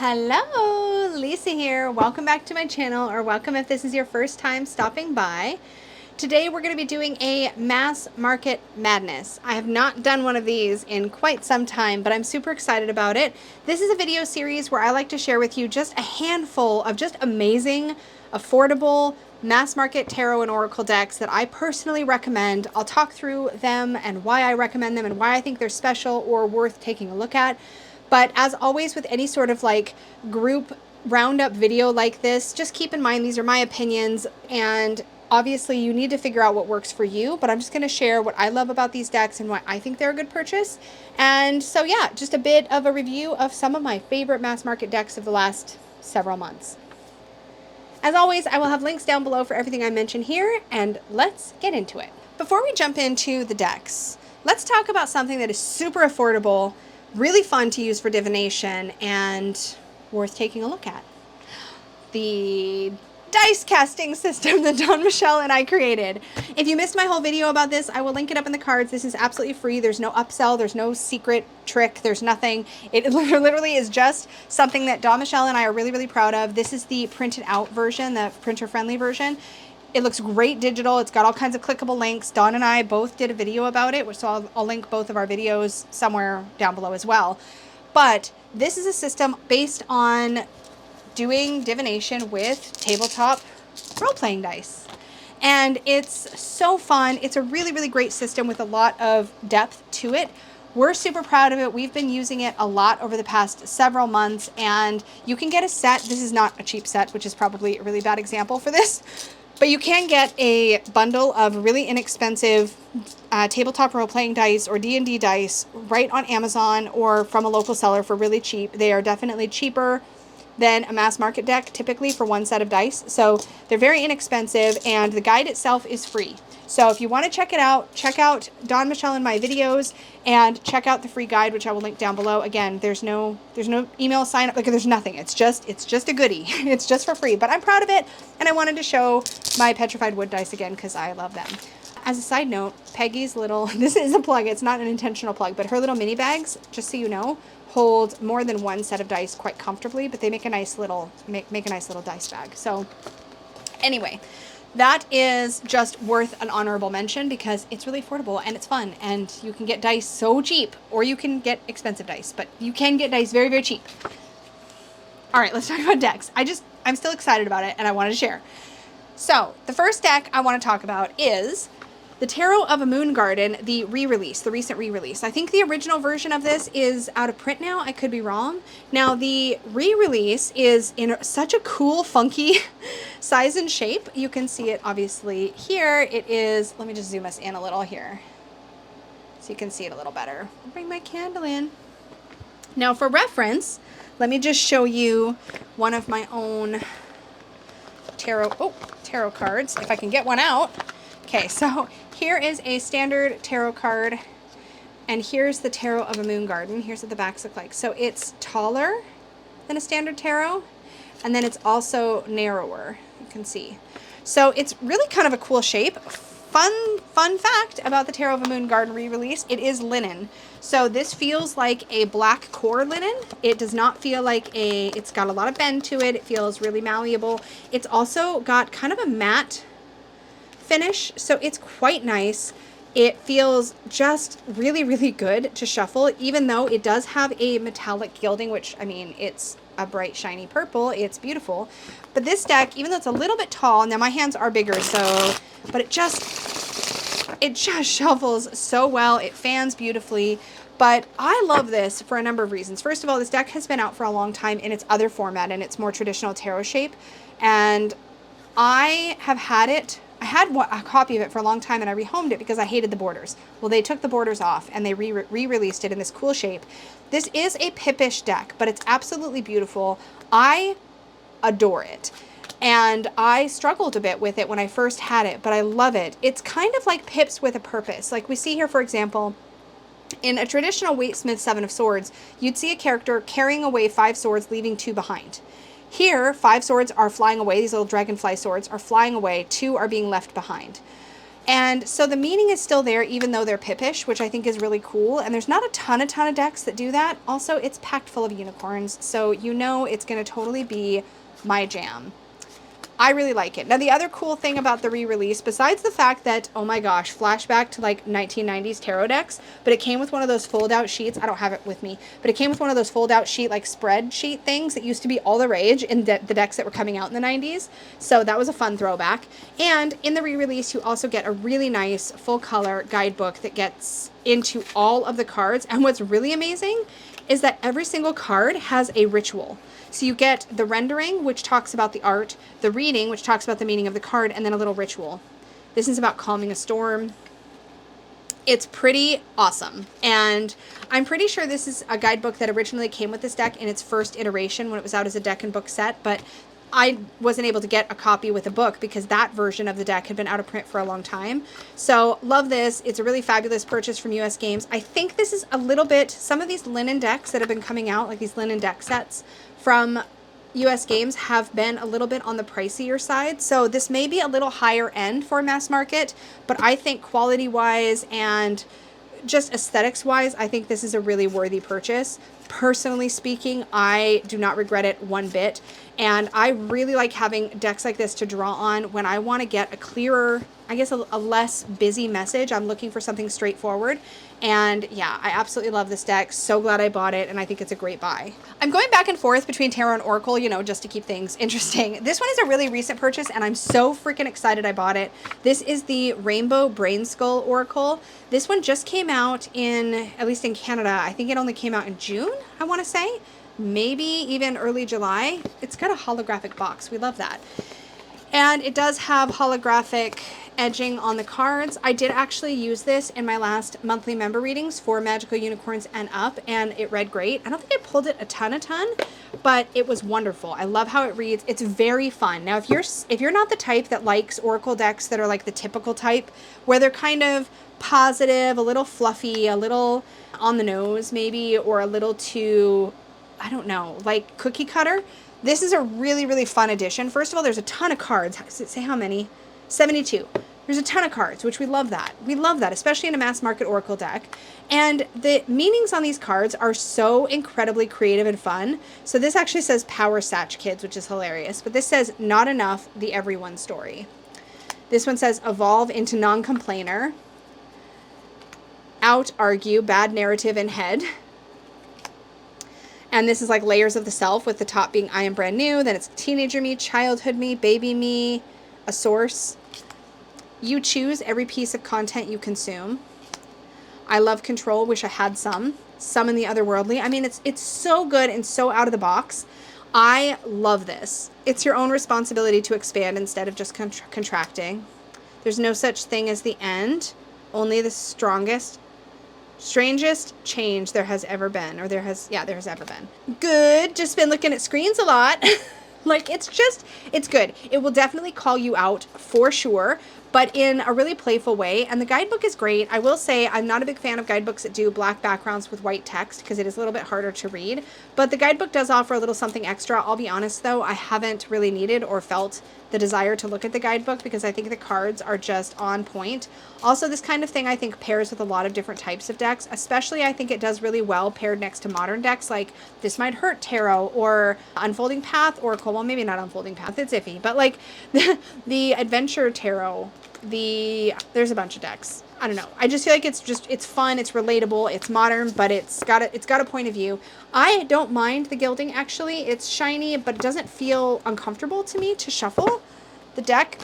Hello, Lisa here. Welcome back to my channel, or welcome if this is your first time stopping by. Today we're going to be doing a mass market madness. I have not done one of these in quite some time, but I'm super excited about it. This is a video series where I like to share with you just a handful of just amazing, affordable, mass market tarot and oracle decks that I personally recommend. I'll talk through them and why I recommend them and why I think they're special or worth taking a look at. But as always with any sort of like group roundup video like this, just keep in mind these are my opinions, and obviously you need to figure out what works for you, but I'm just going to share what I love about these decks and why I think they're a good purchase. And so yeah, just a bit of a review of some of my favorite mass market decks of the last several months. As always, I will have links down below for everything I mention here, and let's get into it. Before we jump into the decks, let's talk about something that is super affordable, really fun to use for divination, and worth taking a look at. The dice casting system that Dawn Michelle and I created. If you missed my whole video about this, I will link it up in the cards. This is absolutely free. There's no upsell. There's no secret trick. There's nothing. It literally is just something that Dawn Michelle and I are really, really proud of. This is the printed out version, the printer friendly version. It looks great digital. It's got all kinds of clickable links. Dawn and I both did a video about it, so I'll link both of our videos somewhere down below as well. But this is a system based on doing divination with tabletop role-playing dice. And it's so fun. It's a really, really great system with a lot of depth to it. We're super proud of it. We've been using it a lot over the past several months, and you can get a set. This is not a cheap set, which is probably a really bad example for this. But you can get a bundle of really inexpensive tabletop role-playing dice or D&D dice right on Amazon or from a local seller for really cheap. They are definitely cheaper than a mass market deck typically for one set of dice. So they're very inexpensive, and the guide itself is free. So if you want to check it out, check out Dawn Michelle and my videos, and check out the free guide, which I will link down below. Again, there's no email sign up, like there's nothing. It's just a goodie. It's just for free, but I'm proud of it, and I wanted to show my petrified wood dice again because I love them. As a side note, Peggy's little, this is a plug, it's not an intentional plug, but her little mini bags, just so you know, hold more than one set of dice quite comfortably, but they make a nice little make a nice little dice bag. So anyway, that is just worth an honorable mention because it's really affordable and it's fun, and you can get dice so cheap, or you can get expensive dice, but you can get dice very, very cheap. All right, let's talk about decks. I'm still excited about it, and I wanted to share. So the first deck I want to talk about is the Tarot of a Moon Garden, the re-release, the recent re-release. I think the original version of this is out of print now. I could be wrong. Now, the re-release is in such a cool, funky size and shape. You can see it obviously here. It is, let me just zoom us in a little here so you can see it a little better. I'll bring my candle in. Now, for reference, let me just show you one of my own tarot cards, if I can get one out. Okay, so here is a standard tarot card, and here's the Tarot of a Moon Garden. Here's what the backs look like. So it's taller than a standard tarot, and then it's also narrower, you can see. So it's really kind of a cool shape. Fun fact about the Tarot of a Moon Garden re-release, it is linen. So this feels like a black core linen. It does not feel like it's got a lot of bend to it. It feels really malleable. It's also got kind of a matte finish, so it's quite nice. It feels just really, really good to shuffle, even though it does have a metallic gilding, which, I mean, it's a bright shiny purple. It's beautiful. But this deck, even though it's a little bit tall, now my hands are bigger, so, but it just shuffles so well. It fans beautifully. But I love this for a number of reasons. First of all, this deck has been out for a long time in its other format, in its more traditional tarot shape, and I have had it. I had a copy of it for a long time, and I rehomed it because I hated the borders. Well, they took the borders off and they re-released it in this cool shape. This is a Pipish deck, but it's absolutely beautiful. I adore it. And I struggled a bit with it when I first had it, but I love it. It's kind of like Pips with a purpose. Like we see here, for example, in a traditional Waite-Smith Seven of Swords, you'd see a character carrying away 5 swords, leaving 2 behind. Here, 5 swords are flying away. These little dragonfly swords are flying away. 2 are being left behind. And so the meaning is still there, even though they're pippish, which I think is really cool. And there's not a ton of decks that do that. Also, it's packed full of unicorns, so you know it's going to totally be my jam. I really like it. Now, the other cool thing about the re-release, besides the fact that, oh my gosh, flashback to like 1990s tarot decks, but it came with one of those fold-out sheets. I don't have it with me, but it came with one of those fold-out sheet, like spreadsheet things that used to be all the rage in the decks that were coming out in the 90s. So that was a fun throwback. And in the re-release, you also get a really nice full-color guidebook that gets into all of the cards. And what's really amazing is that every single card has a ritual. So you get the rendering, which talks about the art, the reading, which talks about the meaning of the card, and then a little ritual. This is about calming a storm. It's pretty awesome. And I'm pretty sure this is a guidebook that originally came with this deck in its first iteration when it was out as a deck and book set, but I wasn't able to get a copy with a book because that version of the deck had been out of print for a long time. So love this. It's a really fabulous purchase from US Games. I think this is a little bit, some of these linen decks that have been coming out, like these linen deck sets from US Games, have been a little bit on the pricier side. So this may be a little higher end for mass market, but I think quality wise and just aesthetics wise, I think this is a really worthy purchase. Personally speaking, I do not regret it one bit. And I really like having decks like this to draw on when I want to get a clearer, I guess a less busy message. I'm looking for something straightforward. And yeah, I absolutely love this deck. So glad I bought it, and I think it's a great buy. I'm going back and forth between Tarot and Oracle, you know, just to keep things interesting. This one is a really recent purchase, and I'm so freaking excited I bought it. This is the Rainbow Brain Skull Oracle. This one just came out in, at least in Canada, I think it only came out in June, I want to say. Maybe even early July. It's got a holographic box. We love that. And it does have holographic edging on the cards. I did actually use this in my last monthly member readings for Magical Unicorns and up, and it read great. I don't think I pulled it a ton, but it was wonderful. I love how it reads. It's very fun. Now, if you're not the type that likes Oracle decks that are like the typical type, where they're kind of positive, a little fluffy, a little on the nose maybe, or a little too, I don't know, like cookie cutter, this is a really, really fun addition. First of all, there's a ton of cards. Say how many? 72. There's a ton of cards, which we love that. We love that, especially in a mass market Oracle deck. And the meanings on these cards are so incredibly creative and fun. So this actually says Power Satch Kids, which is hilarious. But this says Not Enough, the Everyone Story. This one says Evolve into Non-Complainer. Out Argue, Bad Narrative and Head. And this is like layers of the self, with the top being I am brand new. Then it's teenager me, childhood me, baby me, a source. You choose every piece of content you consume. I love control, wish I had some. Some in the otherworldly. I mean, it's so good and so out of the box. I love this. It's your own responsibility to expand instead of just contracting. There's no such thing as the end. Only the strangest change there has ever been, or there has ever been. Good. Just been looking at screens a lot. Like, it's good. It will definitely call you out for sure, but in a really playful way. And the guidebook is great. I will say I'm not a big fan of guidebooks that do black backgrounds with white text because it is a little bit harder to read, but the guidebook does offer a little something extra. I'll be honest though, I haven't really needed or felt the desire to look at the guidebook because I think the cards are just on point. Also, this kind of thing I think pairs with a lot of different types of decks, especially I think it does really well paired next to modern decks like This Might Hurt Tarot or Unfolding Path Oracle. Well, maybe not Unfolding Path, it's iffy, but like the Adventure Tarot, there's a bunch of decks. I don't know. I just feel like it's fun, it's relatable, it's modern, but it's got a point of view. I don't mind the gilding actually. It's shiny, but it doesn't feel uncomfortable to me to shuffle the deck.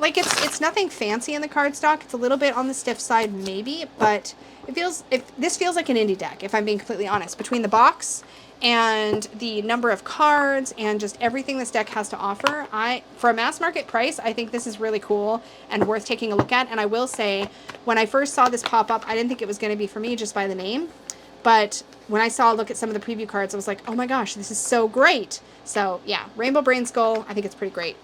Like it's nothing fancy in the cardstock. It's a little bit on the stiff side maybe, but this feels like an indie deck, if I'm being completely honest. Between the box and the number of cards and just everything this deck has to offer, for a mass market price, I think this is really cool and worth taking a look at. And I will say, when I first saw this pop up, I didn't think it was going to be for me just by the name, but when I saw a look at some of the preview cards, I was like, oh my gosh, this is so great. So yeah, Rainbow Brain Skull, I think it's pretty great.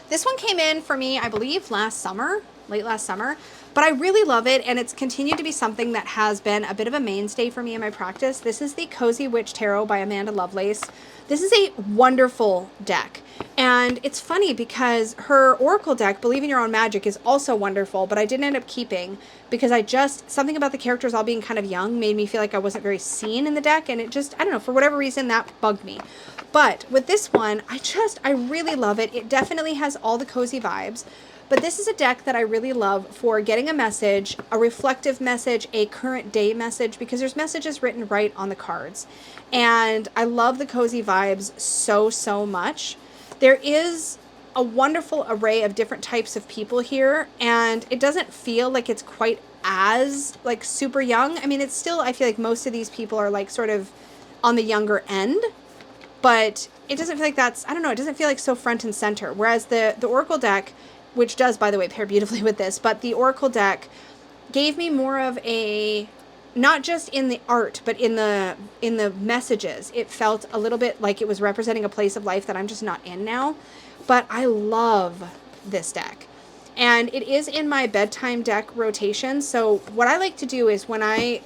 This one came in for me, I believe, last summer. late last summer, but I really love it, and it's continued to be something that has been a bit of a mainstay for me in my practice. This is the Cozy Witch Tarot by Amanda Lovelace. This is a wonderful deck, and it's funny because her Oracle deck, Believe in Your Own Magic, is also wonderful, but I didn't end up keeping because something about the characters all being kind of young made me feel like I wasn't very seen in the deck, and it just, I don't know, for whatever reason, that bugged me. But with this one, I really love it. It definitely has all the cozy vibes. But this is a deck that I really love for getting a message, a reflective message, a current day message, because there's messages written right on the cards. And I love the cozy vibes so, so much. There is a wonderful array of different types of people here, and it doesn't feel like it's quite as like super young. I mean, it's still, I feel like most of these people are like sort of on the younger end, but it doesn't feel like that's, I don't know, it doesn't feel like so front and center. Whereas the Oracle deck, which does, by the way, pair beautifully with this, but the Oracle deck gave me more of a, not just in the art, but in the messages. It felt a little bit like it was representing a place of life that I'm just not in now. But I love this deck. And it is in my bedtime deck rotation. So what I like to do is when I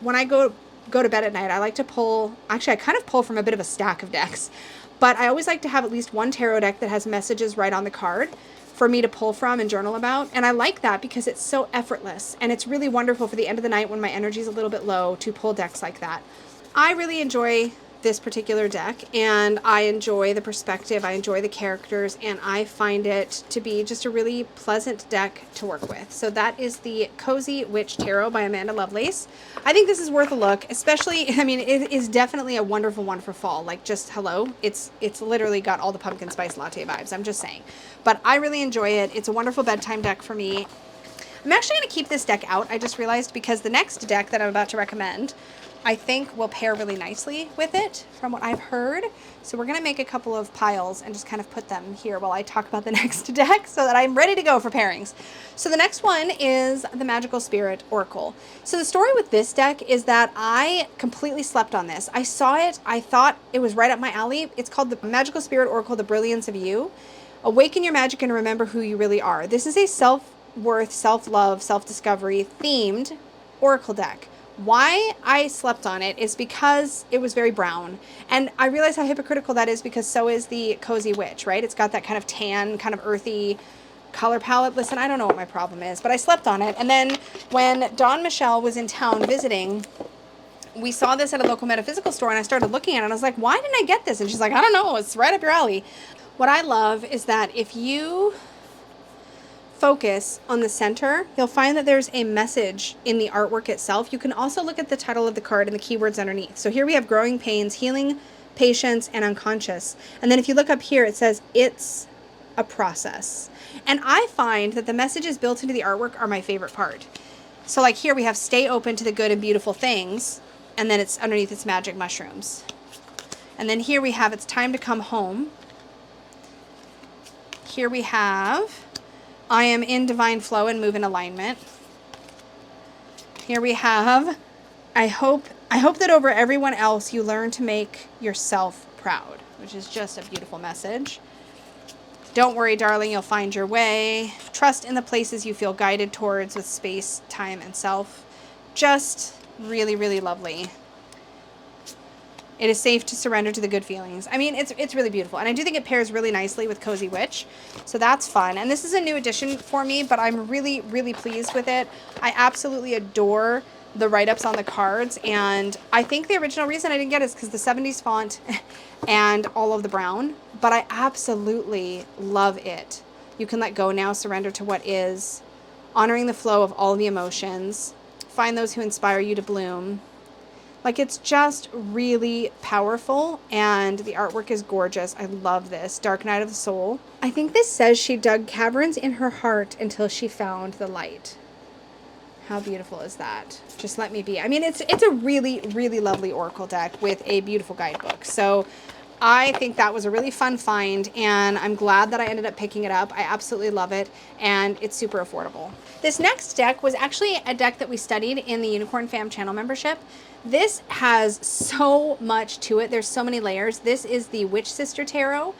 go to bed at night, I like to pull, actually I kind of pull from a bit of a stack of decks, but I always like to have at least one tarot deck that has messages right on the card for me to pull from and journal about. And I like that because it's so effortless, and it's really wonderful for the end of the night when my energy is a little bit low to pull decks like that. I really enjoy this particular deck, and I enjoy the perspective, I enjoy the characters, and I find it to be just a really pleasant deck to work with. So that is the Cozy Witch Tarot by Amanda Lovelace. I think this is worth a look, especially, I mean, it is definitely a wonderful one for fall. Like, just hello, it's literally got all the pumpkin spice latte vibes, I'm just saying. But I really enjoy it. It's a wonderful bedtime deck for me. I'm actually going to keep this deck out, I just realized, because the next deck that I'm about to recommend I think will pair really nicely with it from what I've heard. So we're going to make a couple of piles and just kind of put them here while I talk about the next deck so that I'm ready to go for pairings. So the next one is the Magical Spirit Oracle. So the story with this deck is that I completely slept on this. I saw it. I thought it was right up my alley. It's called the Magical Spirit Oracle, The Brilliance of You. Awaken your magic and remember who you really are. This is a self-worth, self-love, self-discovery themed oracle deck. Why I slept on it is because it was very brown. And I realize how hypocritical that is because so is the Cozy Witch, right? It's got that kind of tan, kind of earthy color palette. Listen, I don't know what my problem is, but I slept on it. And then when Dawn Michelle was in town visiting, we saw this at a local metaphysical store, and I started looking at it, and I was like, why didn't I get this? And she's like, I don't know, it's right up your alley. What I love is that if you focus on the center, you'll find that there's a message in the artwork itself. You can also look at the title of the card and the keywords underneath. So here we have growing pains, healing, patience, and unconscious. And then if you look up here, it says it's a process. And I find that the messages built into the artwork are my favorite part. So like here we have stay open to the good and beautiful things, and then it's underneath it's magic mushrooms. And then here we have it's time to come home. Here we have I am in divine flow and move in alignment. Here we have, I hope that over everyone else you learn to make yourself proud, which is just a beautiful message. Don't worry, darling, you'll find your way. Trust in the places you feel guided towards with space, time, and self. Just really, really lovely. It is safe to surrender to the good feelings. I mean, it's really beautiful. And I do think it pairs really nicely with Cozy Witch. So that's fun. And this is a new addition for me, but I'm really, really pleased with it. I absolutely adore the write-ups on the cards. And I think the original reason I didn't get it is because the 70s font and all of the brown. But I absolutely love it. You can let go now, surrender to what is, honoring the flow of all the emotions, find those who inspire you to bloom. Like, it's just really powerful, and the artwork is gorgeous. I love this. Dark Night of the Soul. I think this says she dug caverns in her heart until she found the light. How beautiful is that? Just let me be. I mean, it's a really, really lovely oracle deck with a beautiful guidebook. So I think that was a really fun find, and I'm glad that I ended up picking it up. I absolutely love it, and it's super affordable. This next deck was actually a deck that we studied in the Unicorn Fam channel membership. This has so much to it. There's so many layers. This is the Witch Sister Tarot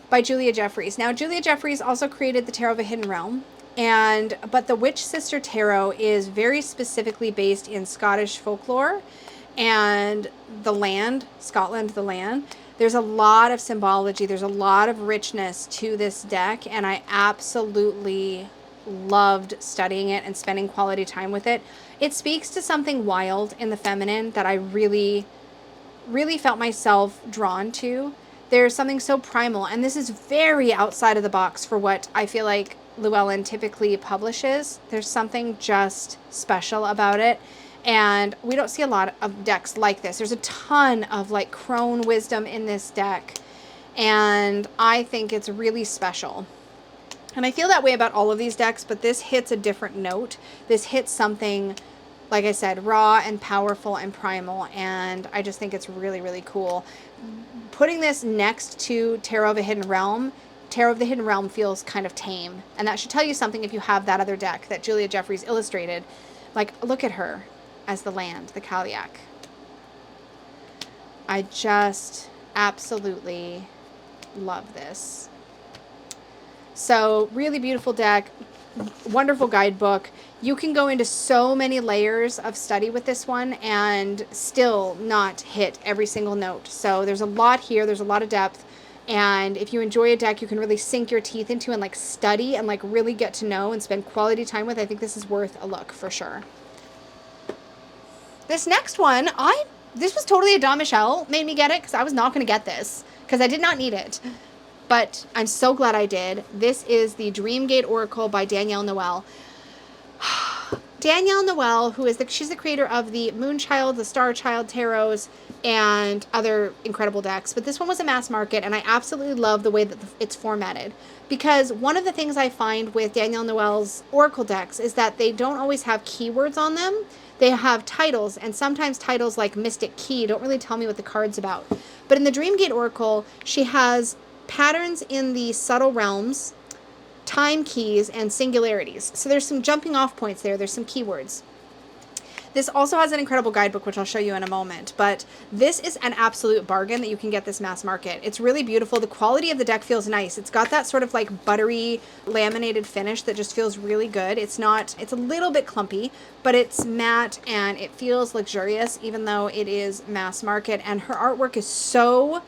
by Julia Jeffries. Now, Julia Jeffries also created the Tarot of a Hidden Realm, But the Witch Sister Tarot is very specifically based in Scottish folklore and the land, Scotland, the land. There's a lot of symbology. There's a lot of richness to this deck, and I absolutely loved studying it and spending quality time with it. It speaks to something wild in the feminine that I really, really felt myself drawn to. There's something so primal, and this is very outside of the box for what I feel like Llewellyn typically publishes. There's something just special about it. And we don't see a lot of decks like this. There's a ton of like crone wisdom in this deck. And I think it's really special. And I feel that way about all of these decks, but this hits a different note. This hits something, like I said, raw and powerful and primal. And I just think it's really, really cool. Putting this next to Tarot of the Hidden Realm, Tarot of the Hidden Realm feels kind of tame. And that should tell you something if you have that other deck that Julia Jeffries illustrated. Like, look at her as the land, the Kaliak. I just absolutely love this. So really beautiful deck, wonderful guidebook. You can go into so many layers of study with this one and still not hit every single note. So there's a lot here, there's a lot of depth. And if you enjoy a deck you can really sink your teeth into and like study and like really get to know and spend quality time with, I think this is worth a look for sure. This next one, this was totally a Dawn Michelle made me get it because I was not going to get this because I did not need it. But I'm so glad I did. This is the Dreamgate Oracle by Danielle Noel. Danielle Noel, she's the creator of the Moonchild, the Starchild Tarots, and other incredible decks. But this one was a mass market, and I absolutely love the way that it's formatted. Because one of the things I find with Danielle Noel's Oracle decks is that they don't always have keywords on them. They have titles, and sometimes titles like Mystic Key don't really tell me what the card's about. But in the Dreamgate Oracle, she has patterns in the subtle realms, time keys, and singularities. So there's some jumping off points there. There's some keywords. This also has an incredible guidebook, which I'll show you in a moment. But this is an absolute bargain that you can get this mass market. It's really beautiful. The quality of the deck feels nice. It's got that sort of like buttery laminated finish that just feels really good. It's a little bit clumpy, but it's matte and it feels luxurious, even though it is mass market. And her artwork is so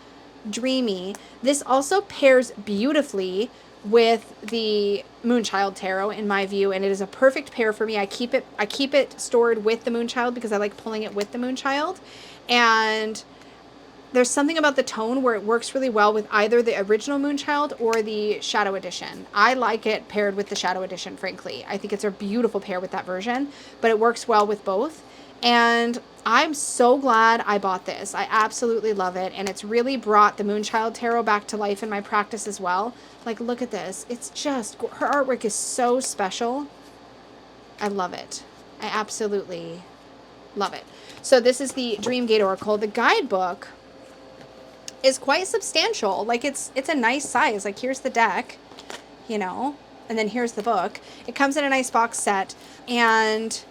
dreamy. This also pairs beautifully with the Moonchild Tarot in my view, and it is a perfect pair for me. I keep it stored with the Moonchild because I like pulling it with the Moonchild, and there's something about the tone where it works really well with either the original Moonchild or the Shadow Edition. I like it paired with the Shadow Edition, frankly. I think it's a beautiful pair with that version, but it works well with both. And I'm so glad I bought this. I absolutely love it. And it's really brought the Moonchild Tarot back to life in my practice as well. Like, look at this. It's just, her artwork is so special. I love it. I absolutely love it. So this is the Dreamgate Oracle. The guidebook is quite substantial. Like, it's a nice size. Like, here's the deck, you know, and then here's the book. It comes in a nice box set, and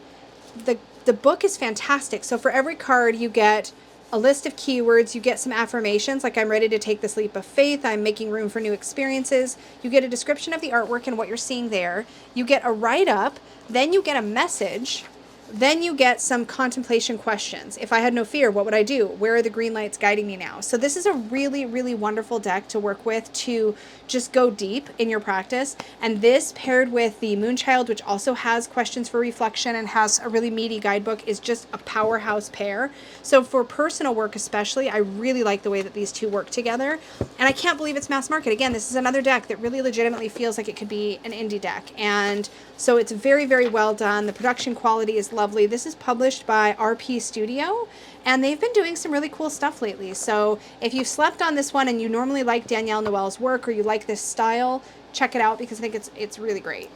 the book is fantastic. So for every card you get a list of keywords, you get some affirmations like I'm ready to take this leap of faith, I'm making room for new experiences. You get a description of the artwork and what you're seeing there. You get a write-up, then you get a message, then you get some contemplation questions. If I had no fear, what would I do? Where are the green lights guiding me now? So this is a really, really wonderful deck to work with to just go deep in your practice. And this paired with the Moonchild, which also has questions for reflection and has a really meaty guidebook, is just a powerhouse pair. So for personal work especially, I really like the way that these two work together. And I can't believe it's mass market. Again, this is another deck that really legitimately feels like it could be an indie deck. And so it's very, very well done. The production quality is lovely. This is published by RP Studio, and they've been doing some really cool stuff lately. So if you slept on this one and you normally like Danielle Noel's work or you like this style, check it out because I think it's really great.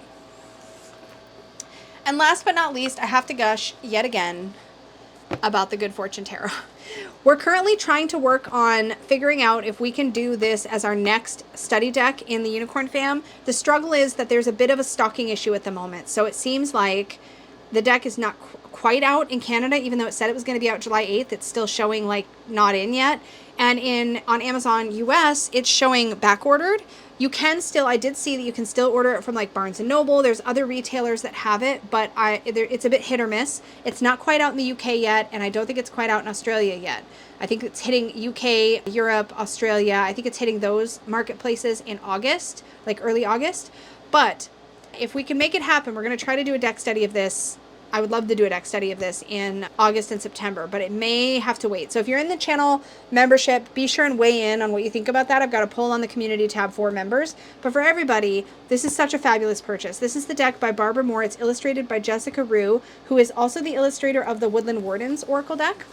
And last but not least, I have to gush yet again about the Good Fortune Tarot. We're currently trying to work on figuring out if we can do this as our next study deck in the Unicorn Fam. The struggle is that there's a bit of a stocking issue at the moment. So it seems like the deck is not quite out in Canada, even though it said it was going to be out July 8th. It's still showing like not in yet. And on Amazon US, it's showing back ordered. You can still, I did see that you can still order it from like Barnes & Noble. There's other retailers that have it, but it's a bit hit or miss. It's not quite out in the UK yet, and I don't think it's quite out in Australia yet. I think it's hitting UK, Europe, Australia. I think it's hitting those marketplaces in August, like early August. But if we can make it happen, we're going to try to do a deck study of this. I would love to do a deck study of this in August and September, but it may have to wait. So if you're in the channel membership, be sure and weigh in on what you think about that. I've got a poll on the community tab for members. But for everybody, this is such a fabulous purchase. This is the deck by Barbara Moore. It's illustrated by Jessica Rue, who is also the illustrator of the Woodland Wardens Oracle deck.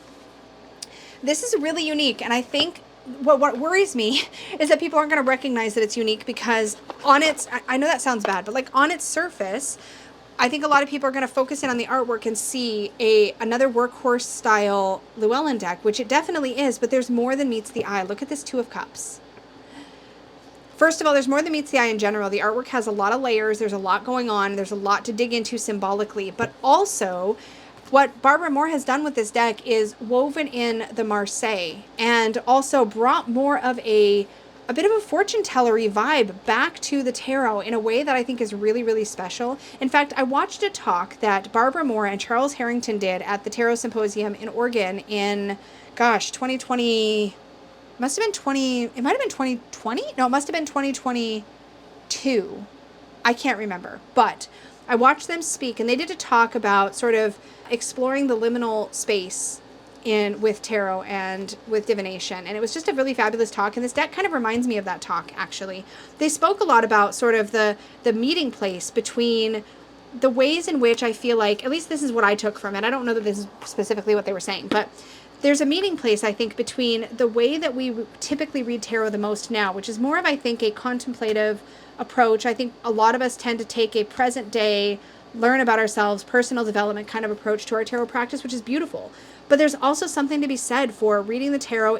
This is really unique, and I think what worries me is that people aren't going to recognize that it's unique because on its, I know that sounds bad, but like on its surface, I think a lot of people are going to focus in on the artwork and see another workhorse style Llewellyn deck, which it definitely is, but there's more than meets the eye. Look at this Two of Cups. First of all, there's more than meets the eye in general. The artwork has a lot of layers. There's a lot going on. There's a lot to dig into symbolically, but also what Barbara Moore has done with this deck is woven in the Marseille and also brought more of a bit of a fortune tellery vibe back to the tarot in a way that I think is really, really special. In fact, I watched a talk that Barbara Moore and Charles Harrington did at the Tarot Symposium in Oregon in, gosh, 2020, must have been 20, it might have been 2020? No, it must have been 2022. I can't remember, but I watched them speak, and they did a talk about sort of exploring the liminal space with tarot and with divination, and it was just a really fabulous talk, and this deck kind of reminds me of that talk. Actually, they spoke a lot about sort of the meeting place between the ways in which I feel like, at least this is what I took from it, I don't know that this is specifically what they were saying, but there's a meeting place, I think, between the way that we typically read tarot the most now, which is more of, I think, a contemplative approach. I think a lot of us tend to take a present day, learn about ourselves, personal development kind of approach to our tarot practice, which is beautiful. But there's also something to be said for reading the tarot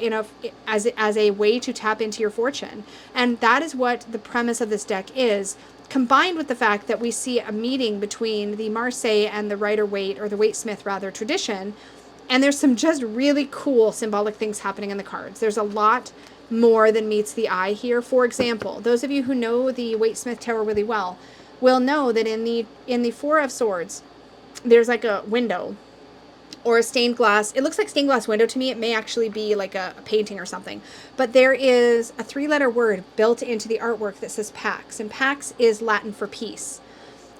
as a way to tap into your fortune. And that is what the premise of this deck is, combined with the fact that we see a meeting between the Marseille and the Rider-Waite, or the Waite-Smith rather, tradition. And there's some just really cool symbolic things happening in the cards. There's a lot more than meets the eye here. For example, those of you who know the Waite-Smith tarot really well will know that in the Four of Swords, there's like a window or a stained glass. It looks like stained glass window to me. It may actually be like a painting or something. But there is a 3-letter word built into the artwork that says Pax, and Pax is Latin for peace.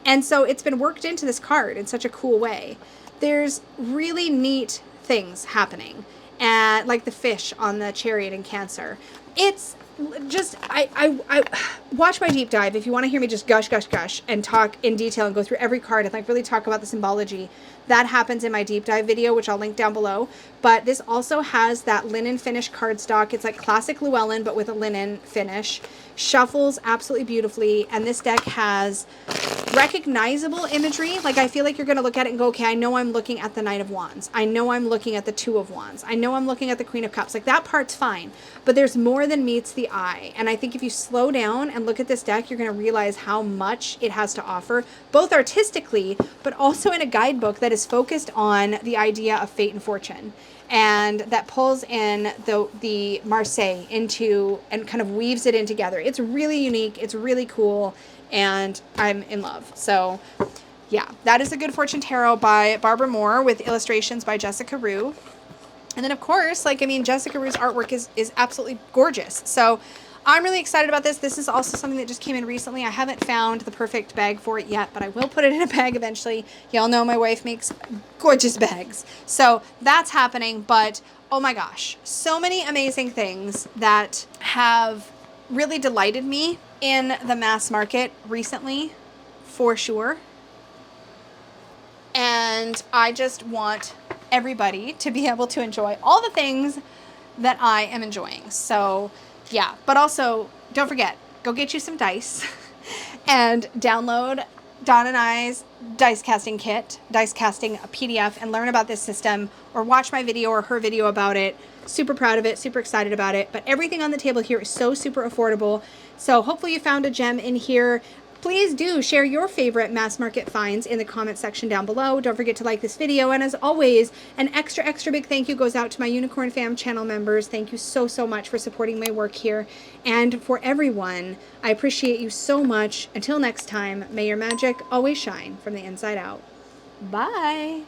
And so it's been worked into this card in such a cool way. There's really neat things happening, and like the fish on the Chariot in Cancer. It's just, I watch my deep dive if you want to hear me just gush and talk in detail and go through every card and like really talk about the symbology. That happens in my deep dive video, which I'll link down below. But this also has that linen finish cardstock. It's like classic Llewellyn, but with a linen finish. Shuffles absolutely beautifully, and this deck has recognizable imagery. Like, I feel like you're going to look at it and go, okay, I know I'm looking at the Knight of Wands. I know I'm looking at the Two of Wands. I know I'm looking at the Queen of Cups. Like, that part's fine, but there's more than meets the eye. And I think if you slow down and look at this deck, you're going to realize how much it has to offer, both artistically, but also in a guidebook that is focused on the idea of fate and fortune, and that pulls in the Marseille into and kind of weaves it in together. It's really unique. It's really cool, and I'm in love. So yeah, that is the Good Fortune Tarot by Barbara Moore with illustrations by Jessica Rue. And then of course, like, I mean, Jessica Rue's artwork is absolutely gorgeous. So I'm really excited about this. This is also something that just came in recently. I haven't found the perfect bag for it yet, but I will put it in a bag eventually. Y'all know my wife makes gorgeous bags. So that's happening, but oh my gosh, so many amazing things that have really delighted me in the mass market recently, for sure. And I just want everybody to be able to enjoy all the things that I am enjoying. So yeah, but also don't forget, go get you some dice and download Dawn and I's dice casting kit, dice casting a PDF, and learn about this system, or watch my video or her video about it. Super proud of it, super excited about it. But everything on the table here is so super affordable. So hopefully you found a gem in here. Please do share your favorite mass market finds in the comment section down below. Don't forget to like this video. And as always, an extra big thank you goes out to my Unicorn Fam channel members. Thank you so much for supporting my work here. And for everyone, I appreciate you so much. Until next time, may your magic always shine from the inside out. Bye.